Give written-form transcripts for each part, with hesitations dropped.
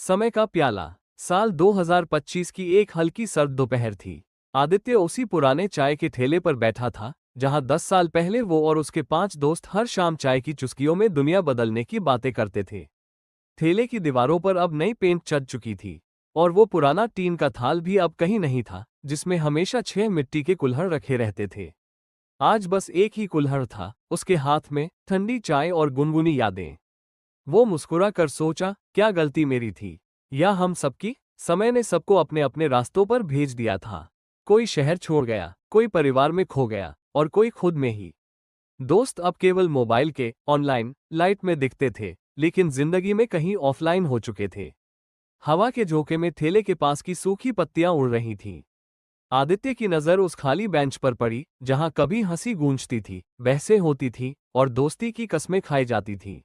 समय का प्याला। साल 2025 की एक हल्की सर्द दोपहर थी। आदित्य उसी पुराने चाय के ठेले पर बैठा था जहां 10 साल पहले वो और उसके 5 दोस्त हर शाम चाय की चुस्कियों में दुनिया बदलने की बातें करते थे। ठेले की दीवारों पर अब नई पेंट चढ़ चुकी थी और वो पुराना टीन का थाल भी अब कहीं नहीं था जिसमें हमेशा 6 मिट्टी के कुल्हड़ रखे रहते थे। आज बस एक ही कुल्हड़ था, उसके हाथ में ठंडी चाय और गुनगुनी यादें। वो मुस्कुरा कर सोचा, क्या गलती मेरी थी या हम सबकी? समय ने सबको अपने अपने रास्तों पर भेज दिया था। कोई शहर छोड़ गया, कोई परिवार में खो गया और कोई खुद में ही। दोस्त अब केवल मोबाइल के ऑनलाइन लाइट में दिखते थे, लेकिन जिंदगी में कहीं ऑफलाइन हो चुके थे। हवा के झोंके में ठेले के पास की सूखी पत्तियां उड़ रही थीं। आदित्य की नजर उस खाली बेंच पर पड़ी जहां कभी हंसी गूंजती थी, बहसें होती थीं और दोस्ती की कस्में खाई जाती थीं।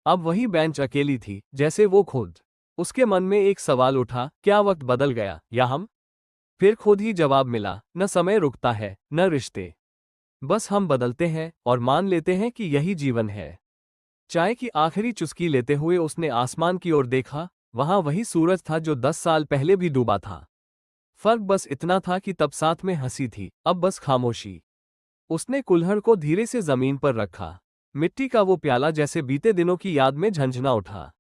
अब वही बेंच अकेली थी, जैसे वो खुद। उसके मन में एक सवाल उठा, क्या वक्त बदल गया या हम? फिर खुद ही जवाब मिला, न समय रुकता है, न रिश्ते। बस हम बदलते हैं और मान लेते हैं कि यही जीवन है। चाय की आखिरी चुस्की लेते हुए उसने आसमान की ओर देखा। वहां वही सूरज था जो 10 साल पहले भी डूबा था। फर्क बस इतना था कि तब साथ में हंसी थी, अब बस खामोशी। उसने कुल्हड़ को धीरे से जमीन पर रखा। मिट्टी का वो प्याला जैसे बीते दिनों की याद में झंझना उठा।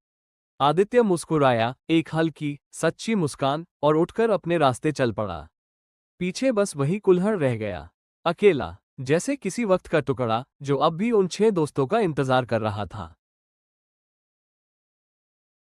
आदित्य मुस्कुराया, एक हल्की सच्ची मुस्कान, और उठकर अपने रास्ते चल पड़ा। पीछे बस वही कुल्हड़ रह गया, अकेला, जैसे किसी वक्त का टुकड़ा जो अब भी उन 6 दोस्तों का इंतजार कर रहा था।